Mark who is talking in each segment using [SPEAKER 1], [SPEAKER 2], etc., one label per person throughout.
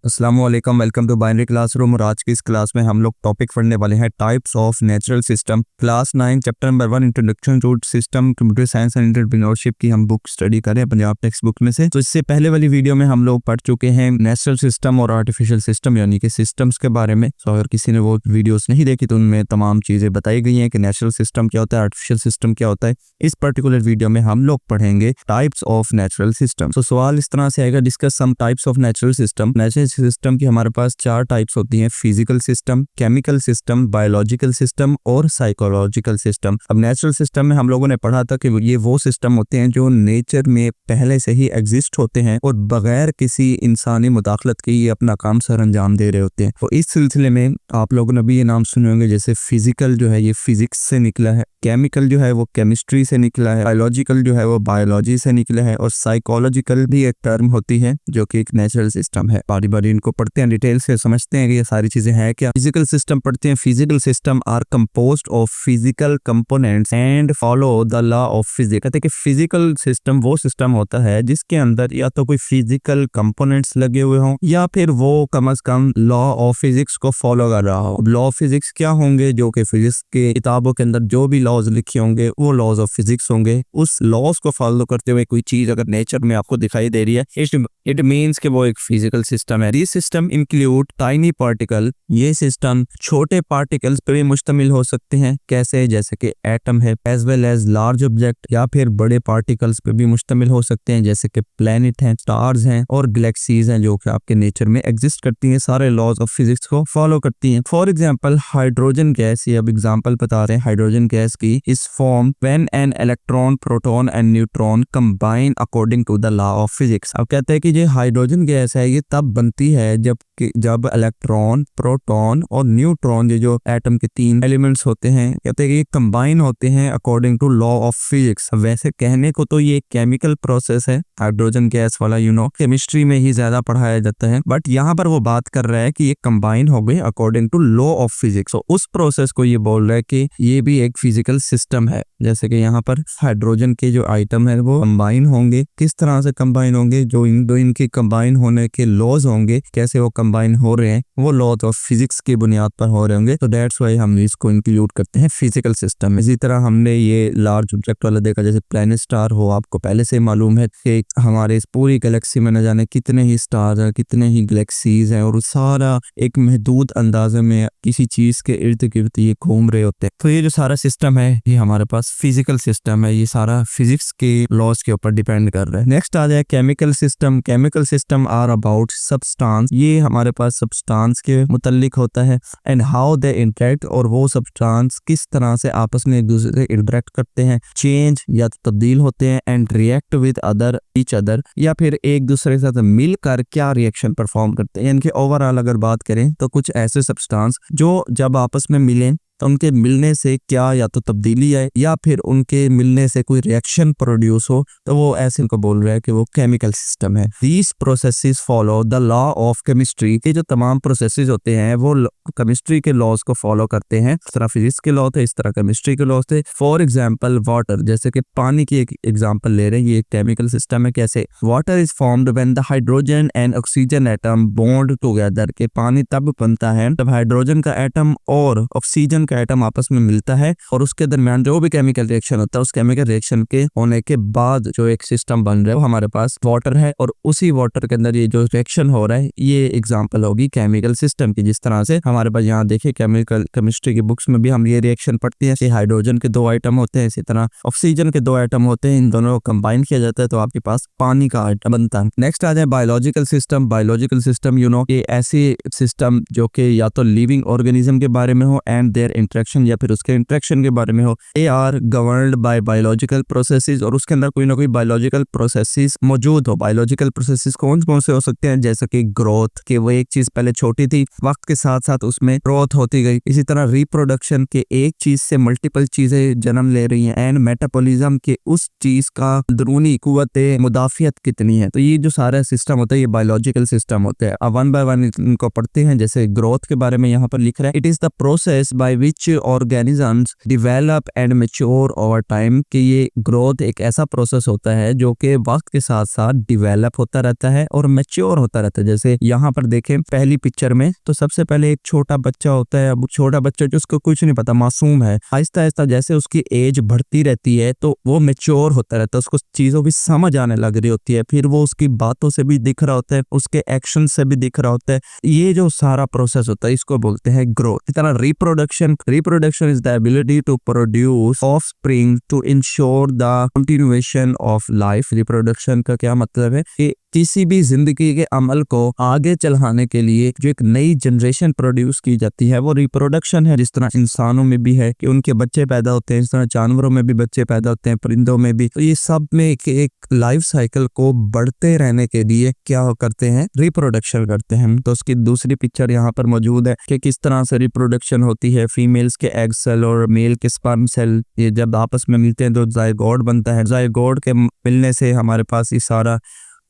[SPEAKER 1] अस्सलाम वालेकुम, welcome to binary classroom. और आज की इस क्लास में हम लोग टॉपिक पढ़ने वाले हैं types of natural system. Class 9 chapter number 1 introduction to system computer science and entrepreneurship की हम बुक स्टडी करें पंजाब टेक्स्ट बुक में से। तो इससे पहले वाली वीडियो में हम लोग पढ़ चुके हैं नेचुरल सिस्टम और आर्टिफिशियल सिस्टम यानी कि सिस्टम्स के बारे में। तो अगर किसी ने वो वीडियोस नहीं देखी तो उनमें तमाम चीजें बताई गई हैं कि नेचुरल सिस्टम क्या होता है, आर्टिफिशियल सिस्टम क्या होता है। इस पर्टिकुलर वीडियो में हम लोग पढ़ेंगे टाइप्स ऑफ नेचुरल सिस्टम। तो सवाल इस तरह से आएगा, discuss some types of natural system. Natural system की हमारे पास 4 टाइप्स होती हैं, physical system, chemical system, biological system और साइकोलॉजिकल सिस्टम। अब नेचुरल सिस्टम में हम लोगों ने पढ़ा था कि ये वो सिस्टम होते हैं जो नेचर में पहले से ही एग्जिस्ट होते हैं और बगैर किसी इंसानी मुदाखलत के ये अपना काम सर अंजाम दे रहे होते हैं। तो इस सिलसिले में आप लोगों ने भी ये नाम सुने होंगे, जैसे फिजिकल जो है ये फिजिक्स से निकला है, केमिकल जो है वो केमिस्ट्री से निकला है, बायोलॉजिकल जो है वो बायोलॉजी से निकला है और साइकोलॉजिकल भी एक टर्म होती है जो कि एक नेचुरल सिस्टम है। बारी बारी इनको पढ़ते हैं, डिटेल से समझते हैं कि ये सारी चीजें हैं क्या। फिजिकल सिस्टम पढ़ते हैं। Physical system are composed of physical components and follow the law of physics. कहते हैं कि फिजिकल सिस्टम वो सिस्टम होता है जिसके अंदर या तो कोई फिजिकल कंपोनेंट्स लगे हुए हों या फिर वो कम से कम लॉ ऑफ फिजिक्स को फॉलो कर रहा हो। लॉ ऑफ फिजिक्स क्या होंगे? जो कि फिजिक्स के किताबों के अंदर जो भी लॉज लिखे होंगे वो लॉज ऑफ फिजिक्स होंगे। उस लॉज को फॉलो करते हुए कोई चीज अगर नेचर में आपको दिखाई दे रही है, इट मीन्स कि वो एक फिजिकल सिस्टम है। This system include tiny particle. ये सिस्टम छोटे पार्टिकल्स पे भी मुश्तमिल हो सकते हैं। कैसे? जैसे कि एटम है, as well as large object, या फिर बड़े पार्टिकल्स पे भी मुश्तमिल हो सकते हैं जैसे कि प्लैनेट हैं, स्टार्स हैं और गैलेक्सीज हैं जो कि आपके नेचर में एग्जिस्ट करती हैं, सारे लॉज ऑफ फिजिक्स को फॉलो करती हैं। फॉर एग्जाम्पल हाइड्रोजन गैस, ये अब एग्जाम्पल बता रहे हैं हाइड्रोजन गैस की, is form when an electron, proton and neutron combine according to the law of physics. अब कहते हैं कि ये हाइड्रोजन गैस है ये तब बनती है जब इलेक्ट्रॉन, प्रोटॉन और न्यूट्रॉन, ये जो एटम के 3 एलिमेंट्स होते हैं, कहते हैं कि ये कंबाइन होते हैं according to law of physics. वैसे कहने को तो ये केमिकल प्रोसेस है हाइड्रोजन गैस वाला, केमिस्ट्री में ही ज्यादा पढ़ाया जाता है, बट यहाँ पर वो बात कर रहा है कि ये कंबाइन हो गए according to law of physics. तो उस प्रोसेस को ये बोल रहा है कि ये भी एक फिजिकल सिस्टम है। जैसे कि यहाँ पर हाइड्रोजन के जो आइटम है वो कंबाइन होंगे। किस तरह से कंबाइन होंगे? जो इनके कंबाइन होने के लॉज होंगे, कैसे वो कंबाइन हो रहे हैं, वो लॉज ऑफ फिजिक्स की बुनियाद पर हो रहे होंगे। तो दैट्स व्हाई हम इसको इंक्लूड करते हैं फिजिकल सिस्टम में। इसी तरह हमने ये लार्ज ऑब्जेक्ट वाला देखा, जैसे प्लैनेट स्टार हो, आपको पहले से मालूम है कि हमारे इस पूरी गैलेक्सी में न जाने कितने ही स्टार हैं, कितने ही गैलेक्सीज हैं और सारा एक महदूद अंदाजे में किसी चीज के इर्द गिर्द ये घूम रहे होते हैं। तो ये जो सारा सिस्टम है ये हमारे पास फिजिकल सिस्टम है, ये सारा फिजिक्स के लॉज के ऊपर डिपेंड कर रहा है। नेक्स्ट आ जाए chemical system. Chemical system are about substance. ये हमारे पास सब्सटेंस के मुतल्लिक होता है एंड हाउ दे इंटरेक्ट, और वो सब्सटेंस किस तरह से आपस में एक दूसरे से इंटरेक्ट करते हैं, चेंज या तो तब्दील होते हैं, and react with other each other, या फिर एक दूसरे के साथ मिलकर क्या रिएक्शन परफॉर्म करते हैं। इनके ओवरऑल अगर बात करें तो कुछ ऐसे सब्सटेंस जो जब आपस में मिलें तो उनके मिलने से क्या या तो तब्दीली आए या फिर उनके मिलने से कोई रिएक्शन प्रोड्यूस हो, तो वो ऐसे इनको बोल रहा है कि वो केमिकल सिस्टम है। These processes follow the law of chemistry. के जो तमाम प्रोसेसेस होते हैं वो केमिस्ट्री के लॉज को फॉलो करते हैं। इस तरह फिजिक्स के लॉ थे, इस तरह केमिस्ट्री के लॉज थे। फॉर एग्जाम्पल वाटर, जैसे कि पानी की एक एग्जाम्पल ले रहे हैं, ये एक केमिकल सिस्टम है। कैसे? Water is formed when the hydrogen and oxygen atom bond together. के पानी तब बनता है जब हाइड्रोजन का एटम और ऑक्सीजन का एटम आपस में मिलता है और उसके दरमियान जो भी केमिकल रिएक्शन होता है, उस केमिकल रिएक्शन के होने के बाद जो एक सिस्टम बन रहा है वो हमारे पास वाटर है, और उसी वाटर के अंदर ये जो रिएक्शन हो रहा है ये एग्जांपल होगी केमिकल सिस्टम की। जिस तरह से हमारे पास यहाँ देखिए केमिकल केमिस्ट्री की बुक्स में भी हम ये रिएक्शन पढ़ते हैं कि हाइड्रोजन के 2 आइटम होते हैं, इसी तरह ऑक्सीजन के 2 आइटम होते हैं, इन दोनों को कंबाइन किया जाता है तो आपके पास पानी का आइटम बनता है। नेक्स्ट आ जाए बायोलॉजिकल सिस्टम। बायोलॉजिकल सिस्टम ये ऐसी सिस्टम जो कि या तो लिविंग ऑर्गेनिज्म के बारे में हो एंड देयर इंटरेक्शन, या फिर उसके इंटरेक्शन के बारे में हो। They are governed by biological processes, और उसके अंदर कोई ना कोई बायोलॉजिकल प्रोसेसेस मौजूद हो। बायोलॉजिकल प्रोसेसेस कौन कौन से हो सकते हैं? जैसे कि ग्रोथ, कि वो एक चीज पहले छोटी थी, वक्त के साथ साथ उसमें ग्रोथ होती गई। इसी तरह रिप्रोडक्शन, के एक चीज से मल्टीपल चीजें जन्म ले रही हैं। एंड मेटाबॉलिज्म, के उस चीज का अंदरूनी कुव्वत मुदाफियत कितनी है। तो ये जो सारा सिस्टम होता है ये बायोलॉजिकल सिस्टम होता है। अब वन बाय वन इनको पढ़ते हैं। जैसे ग्रोथ के बारे में यहाँ पर लिख रहा है, it is the process by which organisms develop and mature over time, कि ये ग्रोथ एक ऐसा प्रोसेस होता है जो कि वक्त के साथ साथ डिवेलप होता रहता है और मैच्योर होता रहता है। जैसे यहाँ पर देखें पहली पिक्चर में, तो सबसे पहले एक छोटा बच्चा होता है। अब छोटा बच्चा जिसको कुछ नहीं पता, मासूम है, आहिस्ता आहिस्ता जैसे उसकी एज बढ़ती रहती है तो वो मैच्योर होता रहता है, उसको चीजों की समझ आने लग रही होती है, फिर वो उसकी बातों से भी दिख रहा होता है, उसके एक्शन से भी दिख रहा होता है। ये जो सारा प्रोसेस होता है इसको बोलते हैं ग्रोथ। इस तरह reproduction is the ability to produce offspring to ensure the continuation of life. Reproduction का क्या मतलब है कि किसी भी जिंदगी के अमल को आगे चलाने के लिए जो एक नई जनरेशन प्रोड्यूस की जाती है वो रिप्रोडक्शन है। जिस तरह इंसानों में भी है कि उनके बच्चे पैदा होते हैं, इस तरह जानवरों में भी बच्चे पैदा होते हैं, परिंदों में भी। तो ये सब में एक लाइफ साइकिल को बढ़ते रहने के लिए क्या करते हैं, रिप्रोडक्शन करते हैं। तो उसकी दूसरी पिक्चर यहाँ पर मौजूद है कि किस तरह से रिप्रोडक्शन होती है। फीमेल्स के एग सेल और मेल के स्पर्म सेल ये जब आपस में मिलते हैं तो जायगोट बनता है। जायगोट के मिलने से हमारे पास ये सारा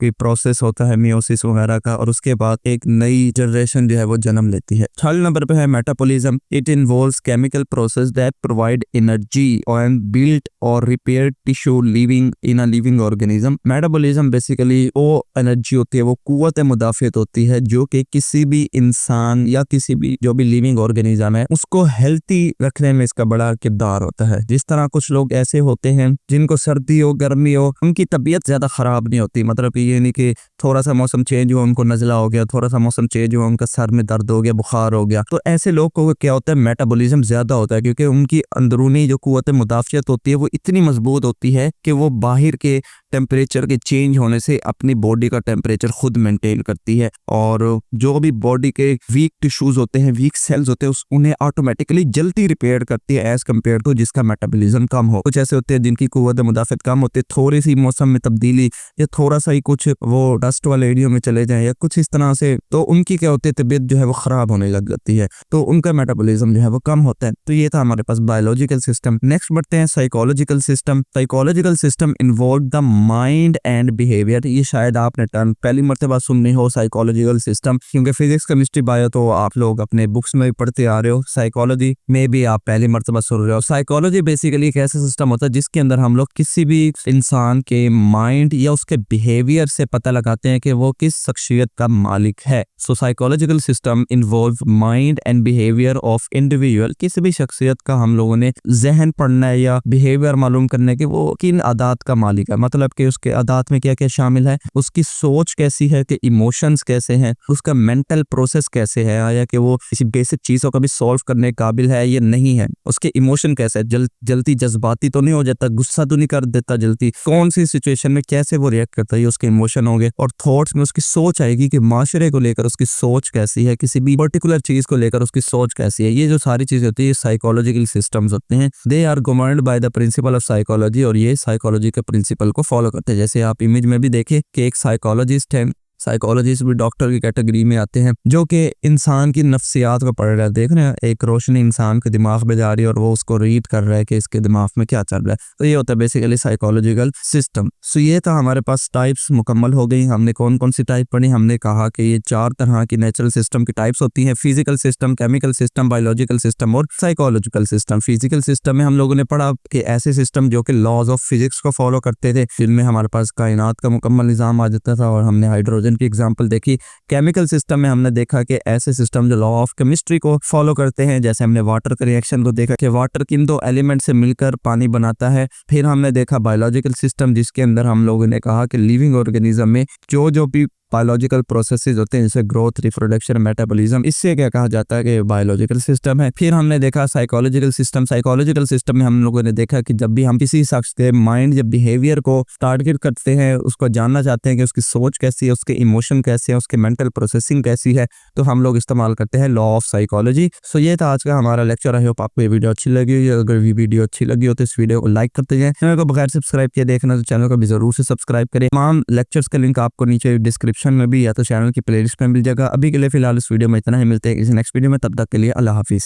[SPEAKER 1] की प्रोसेस होता है मियोसिस वगैरह का, और उसके बाद एक नई जनरेशन जो है वो जन्म लेती है। 6 नंबर पे है metabolism. It involves chemical process that provide energy and build और repair tissue living in a living organism. Metabolism basically वो एनर्जी होती है, वो कुव्वत मुदाफियत होती है जो कि किसी भी इंसान या किसी भी जो भी लिविंग ऑर्गेनिज्म है उसको हेल्थी रखने में इसका बड़ा किरदार होता है। जिस तरह कुछ लोग ऐसे होते हैं जिनको सर्दी हो गर्मी हो उनकी तबीयत ज्यादा खराब नहीं होती, मतलब ये नहीं कि थोड़ा सा मौसम चेंज हुआ उनको नजला हो गया, थोड़ा सा मौसम चेंज हुआ उनका सर में दर्द हो गया, बुखार हो गया। तो ऐसे लोग को क्या होता है, मेटाबॉलिज्म ज्यादा होता है क्योंकि उनकी अंदरूनी जो कुव्वत मुदाफियत होती है वो इतनी मजबूत होती है कि वो बाहर के टेम्परेचर के चेंज होने से अपनी बॉडी का टेम्परेचर खुद मेंटेन करती है। और जो भी बॉडी के वीक टिश्यूज होते हैं, वीक सेल्स होते हैं, उन्हें ऑटोमेटिकली जल्दी रिपेयर करती है एज कम्पेयर टू जिसका मेटाबॉलिज्म कम हो। कुछ ऐसे होते हैं जिनकी कुव्वत मुदाफियत कम होती है, थोड़ी सी मौसम में तब्दीली या थोड़ा सा ही कुछ वो डस्ट वाले एरिया में चले जाएं या कुछ इस तरह से, तो उनकी क्या होती है तबीयत जो है वो खराब होने लग जाती है, तो उनका मेटाबॉलिज्म जो है वो कम होता है। तो ये था हमारे पास बायोलॉजिकल सिस्टम। नेक्स्ट बढ़ते हैं psychological system. Psychological system involve the mind and behaviour. ये शायद आपने टर्म पहली मर्तबा सुननी हो, साइकोलॉजिकल सिस्टम, क्योंकि फिजिक्स केमिस्ट्री बायो तो आप लोग अपने बुक्स में भी पढ़ते आ रहे हो, साइकोलॉजी में भी आप पहली मर्तबा सुन रहे हो। साइकोलॉजी बेसिकली एक ऐसा सिस्टम होता है जिसके अंदर हम लोग किसी भी इंसान के माइंड या उसके बिहेवियर से पता लगाते हैं कि वो किस शख्सियत का मालिक है। So psychological system involve mind and behaviour of individual. किसी भी शख्सियत का हम लोगों ने जहन पढ़ना है या बिहेवियर मालूम करना है कि वो किन आदात का मालिक है, मतलब कि उसके आदात में क्या क्या शामिल है, उसकी सोच कैसी है, कि इमोशंस कैसे हैं, उसका मेंटल प्रोसेस कैसे है, या कि वो किसी बेसिक चीजों का भी सॉल्व करने के काबिल है या नहीं है, उसके इमोशन कैसे है, जल्दी जज्बाती तो नहीं हो जाता, गुस्सा तो नहीं कर देता जल्दी, कौन सी सिचुएशन में कैसे वो रिएक्ट करता है, उसके इमोशन होंगे। और थॉट्स में उसकी सोच आएगी कि माशरे को लेकर उसकी सोच कैसी है, किसी भी पर्टिकुलर चीज को लेकर उसकी सोच कैसी है। ये जो सारी चीजें होती है साइकोलॉजिकल सिस्टम्स होते हैं। They are governed by the principle of psychology, और ये साइकोलॉजी के प्रिंसिपल को फॉलो करते हैं। जैसे आप इमेज में भी देखें कि एक साइकोलॉजिस्ट है, साइकोलॉजिस्ट भी डॉक्टर की कैटेगरी में आते हैं, जो कि इंसान की नफ्सियात को पढ़ रहा है। देख रहे हैं एक रोशनी इंसान के दिमाग में जा रही है और वो उसको रीड कर रहा है कि इसके दिमाग में क्या चल रहा है। तो ये होता है बेसिकली साइकोलॉजिकल सिस्टम। सो ये था हमारे पास टाइप्स मुकम्मल हो गई। हमने कौन कौन सी टाइप पढ़ी, हमने कहा कि ये 4 तरह की नेचुरल सिस्टम की टाइप्स होती हैं, physical system, chemical system, biological system और साइकोलॉजिकल सिस्टम। फिजिकल सिस्टम में हम लोगों ने पढ़ा कि ऐसे सिस्टम जो कि लॉज ऑफ फिजिक्स को फॉलो करते थे, जिनमें हमारे पास कायनात का मुकम्मल निजाम आ जाता था, और हमने हाइड्रोजन की एग्जाम्पल देखी। केमिकल सिस्टम में हमने देखा कि ऐसे सिस्टम जो लॉ ऑफ केमिस्ट्री को फॉलो करते हैं, जैसे हमने वाटर के रिएक्शन को देखा कि वाटर किन 2 एलिमेंट से मिलकर पानी बनाता है। फिर हमने देखा बायोलॉजिकल सिस्टम, जिसके अंदर हम लोगों ने कहा कि लिविंग ऑर्गेनिज्म में जो भी बायोलॉजिकल प्रोसेसेस होते हैं जैसे ग्रोथ, रिप्रोडक्शन, मेटाबॉलिज्म, इससे क्या कहा जाता है कि बायोलॉजिकल सिस्टम है। फिर हमने देखा साइकोलॉजिकल सिस्टम। साइकोलॉजिकल सिस्टम में हम लोगों ने देखा कि जब भी हम किसी शख्स के माइंड या बिहेवियर को टारगेट करते हैं, उसको जानना चाहते हैं कि उसकी सोच कैसी है, उसके इमोशन कैसे है, उसके मेंटल प्रोसेसिंग कैसी है, तो हम लोग इस्तेमाल करते हैं लॉ ऑफ साइकोलॉजी। सो ये था आज का हमारा लेक्चर। आई होप आपको ये वीडियो अच्छी लगी हो। अगर ये वीडियो अच्छी लगी हो तो इस वीडियो को लाइक करते जाएं। चैनल को बगैर सब्सक्राइब किए देखना तो चैनल को भी जरूर से सब्सक्राइब करें। तमाम लेक्चर्स का लिंक आपको नीचे डिस्क्रिप्शन में भी या तो चैनल की प्लेलिस्ट में मिल जाएगा। अभी के लिए फिलहाल इस वीडियो में इतना ही, मिलते हैं किसी नेक्स्ट वीडियो में, तब तक के लिए अल्लाह हाफिज।